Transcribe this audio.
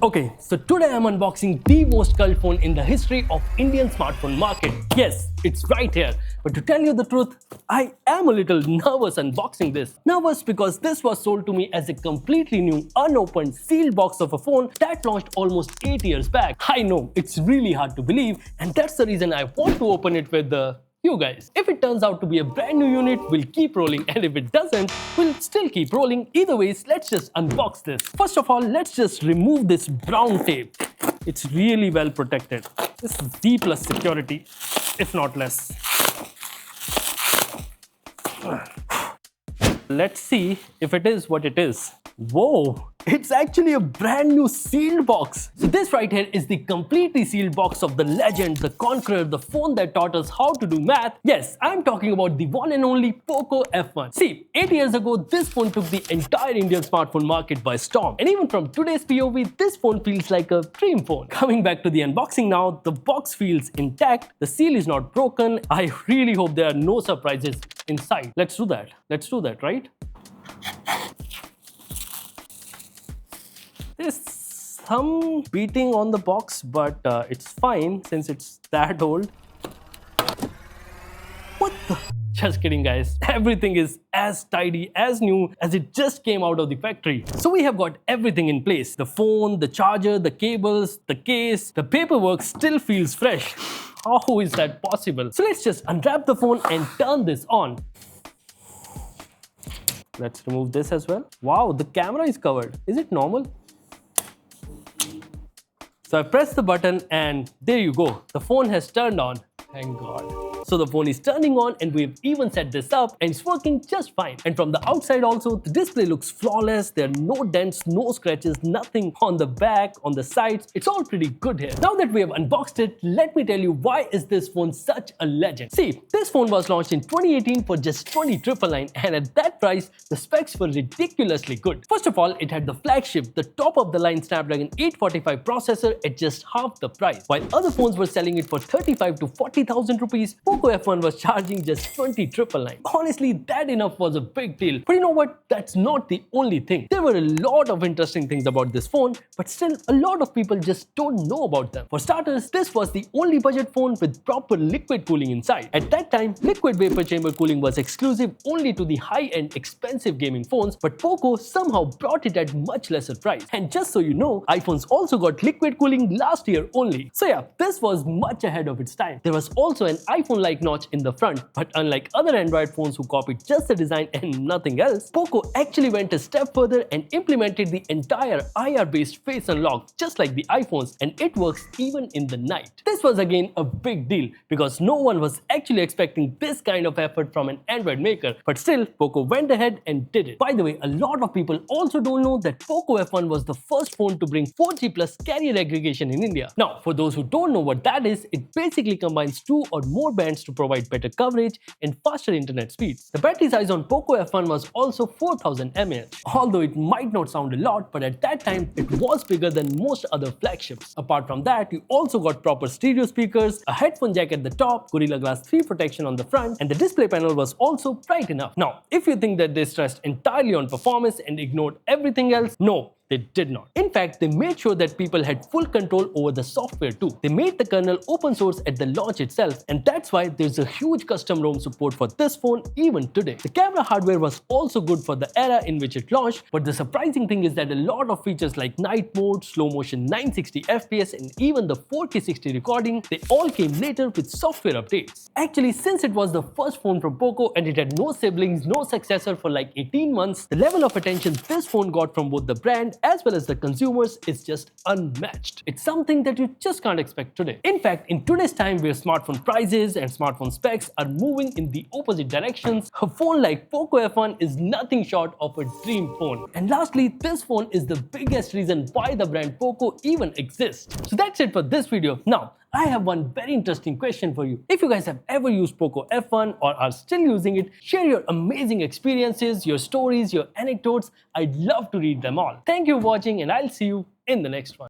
Okay, so today I'm unboxing the most cult phone in the history of Indian smartphone market. Yes, it's right here. But to tell you the truth, I am a little nervous unboxing this. Nervous because this was sold to me as a completely new, unopened, sealed box of a phone that launched almost 8 years back. I know, it's really hard to believe, and that's the reason I want to open it with you guys. If it turns out to be a brand new unit, we'll keep rolling, and if it doesn't, we'll still keep rolling. Either ways, let's just unbox this. First of all, let's just remove this brown tape. It's really well protected. This is D plus security, if not less. Let's see if it is what it is. Whoa, it's actually a brand new sealed box. So this right here is the completely sealed box of the legend, the conqueror, the phone that taught us how to do math. Yes, I'm talking about the one and only Poco F1. See, 8 years ago, this phone took the entire Indian smartphone market by storm. And even from today's POV, this phone feels like a dream phone. Coming back to the unboxing now, the box feels intact, the seal is not broken. I really hope there are no surprises inside. Let's do that. Let's do that, right? There's some beating on the box, but it's fine since it's that old. What the? Just kidding, guys. Everything is as tidy, as new as it just came out of the factory. So we have got everything in place. The phone, the charger, the cables, the case, the paperwork still feels fresh. How is that possible? So let's just unwrap the phone and turn this on. Let's remove this as well. Wow, the camera is covered. Is it normal? So I press the button and there you go. The phone has turned on. Thank God. So the phone is turning on and we've even set this up and it's working just fine. And from the outside also, the display looks flawless. There are no dents, no scratches, nothing on the back, on the sides. It's all pretty good here. Now that we have unboxed it, let me tell you why is this phone such a legend. See, this phone was launched in 2018 for just 20,999 and at that price, the specs were ridiculously good. First of all, it had the flagship, the top of the line Snapdragon 845 processor at just half the price. While other phones were selling it for 35 to 40,000 rupees, Poco F1 was charging just 20,999. Honestly, that enough was a big deal. But you know what? That's not the only thing. There were a lot of interesting things about this phone, but still a lot of people just don't know about them. For starters, this was the only budget phone with proper liquid cooling inside. At that time, liquid vapor chamber cooling was exclusive only to the high-end expensive gaming phones, but Poco somehow brought it at much lesser price. And just so you know, iPhones also got liquid cooling last year only. So yeah, this was much ahead of its time. There was also an iPhone-like notch in the front, but unlike other Android phones who copied just the design and nothing else, Poco actually went a step further and implemented the entire IR-based face unlock just like the iPhones, and it works even in the night. This was again a big deal because no one was actually expecting this kind of effort from an Android maker, but still Poco went ahead and did it. By the way, a lot of people also don't know that Poco F1 was the first phone to bring 4G plus carrier aggregation in India. Now, for those who don't know what that is, it basically combines 2 or more bands to provide better coverage and faster internet speeds. The battery size on Poco F1 was also 4000 mAh. Although it might not sound a lot, but at that time it was bigger than most other flagships. Apart from that, you also got proper stereo speakers, a headphone jack at the top, Gorilla Glass 3 protection on the front, and the display panel was also bright enough. Now, if you think that they stressed entirely on performance and ignored everything else, no. They did not. In fact, they made sure that people had full control over the software too. They made the kernel open source at the launch itself, and that's why there's a huge custom ROM support for this phone even today. The camera hardware was also good for the era in which it launched, but the surprising thing is that a lot of features like night mode, slow motion 960 FPS, and even the 4K 60 recording, they all came later with software updates. Actually, since it was the first phone from Poco and it had no siblings, no successor for like 18 months, the level of attention this phone got from both the brand as well as the consumers is just unmatched. It's something that you just can't expect today. In fact, in today's time where smartphone prices and smartphone specs are moving in the opposite directions, a phone like Poco F1 is nothing short of a dream phone. And lastly, this phone is the biggest reason why the brand Poco even exists. So that's it for this video. Now, I have one very interesting question for you. If you guys have ever used Poco F1 or are still using it, share your amazing experiences, your stories, your anecdotes. I'd love to read them all. Thank you for watching and I'll see you in the next one.